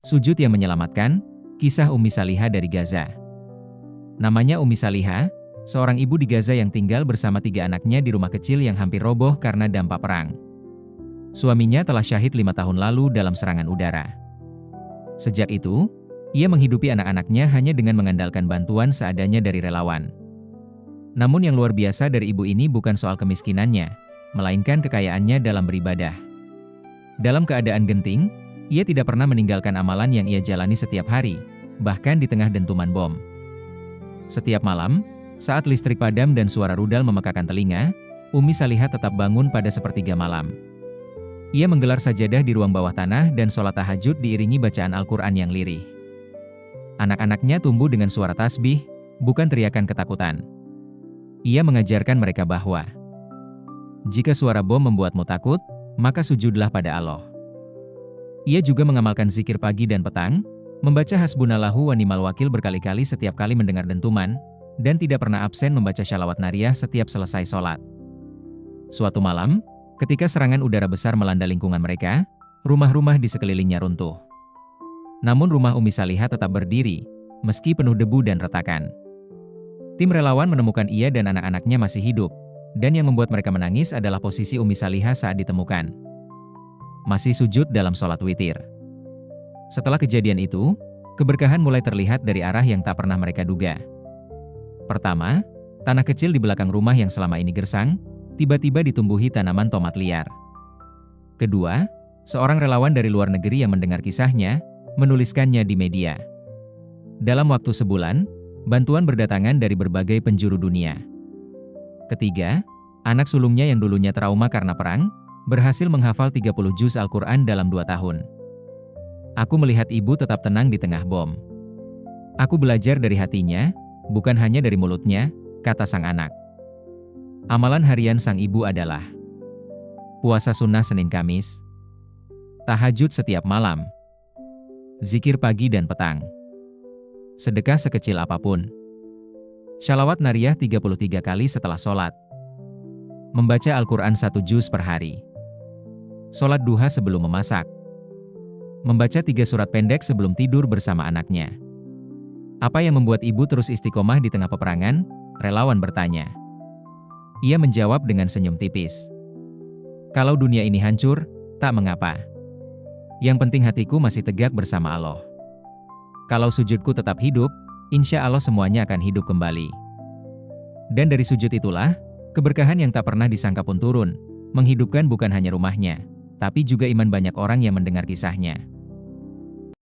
Sujud yang menyelamatkan, kisah Ummi Salihah dari Gaza. Namanya Ummi Salihah, seorang ibu di Gaza yang tinggal bersama 3 anaknya di rumah kecil yang hampir roboh karena dampak perang. Suaminya telah syahid 5 tahun lalu dalam serangan udara. Sejak itu, ia menghidupi anak-anaknya hanya dengan mengandalkan bantuan seadanya dari relawan. Namun yang luar biasa dari ibu ini bukan soal kemiskinannya, melainkan kekayaannya dalam beribadah. Dalam keadaan genting, ia tidak pernah meninggalkan amalan yang ia jalani setiap hari, bahkan di tengah dentuman bom. Setiap malam, saat listrik padam dan suara rudal memekakan telinga, Ummi Salihah tetap bangun pada sepertiga malam. Ia menggelar sajadah di ruang bawah tanah dan sholat tahajud diiringi bacaan Al-Quran yang lirih. Anak-anaknya tumbuh dengan suara tasbih, bukan teriakan ketakutan. Ia mengajarkan mereka bahwa jika suara bom membuatmu takut, maka sujudlah pada Allah. Ia juga mengamalkan zikir pagi dan petang, membaca hasbunallahu wa ni'mal wakil berkali-kali setiap kali mendengar dentuman, dan tidak pernah absen membaca shalawat nariyah setiap selesai sholat. Suatu malam, ketika serangan udara besar melanda lingkungan mereka, rumah-rumah di sekelilingnya runtuh. Namun rumah Ummi Salihah tetap berdiri, meski penuh debu dan retakan. Tim relawan menemukan ia dan anak-anaknya masih hidup, dan yang membuat mereka menangis adalah posisi Ummi Salihah saat ditemukan. Masih sujud dalam sholat witir. Setelah kejadian itu, keberkahan mulai terlihat dari arah yang tak pernah mereka duga. Pertama, tanah kecil di belakang rumah yang selama ini gersang, tiba-tiba ditumbuhi tanaman tomat liar. Kedua, seorang relawan dari luar negeri yang mendengar kisahnya, menuliskannya di media. Dalam waktu sebulan, bantuan berdatangan dari berbagai penjuru dunia. Ketiga, anak sulungnya yang dulunya trauma karena perang, berhasil menghafal 30 juz Al-Quran dalam 2 tahun. Aku melihat ibu tetap tenang di tengah bom. Aku belajar dari hatinya, bukan hanya dari mulutnya, kata sang anak. Amalan harian sang ibu adalah puasa sunnah Senin Kamis, tahajud setiap malam, zikir pagi dan petang, sedekah sekecil apapun, shalawat nariyah 33 kali setelah sholat, membaca Al-Quran 1 juz per hari, sholat duha sebelum memasak, membaca 3 surat pendek sebelum tidur bersama anaknya. Apa yang membuat ibu terus istiqomah di tengah peperangan? Relawan bertanya. Ia menjawab dengan senyum tipis. Kalau dunia ini hancur, tak mengapa. Yang penting hatiku masih tegak bersama Allah. Kalau sujudku tetap hidup, insya Allah semuanya akan hidup kembali. Dan dari sujud itulah, keberkahan yang tak pernah disangka pun turun, menghidupkan bukan hanya rumahnya, tapi juga iman banyak orang yang mendengar kisahnya.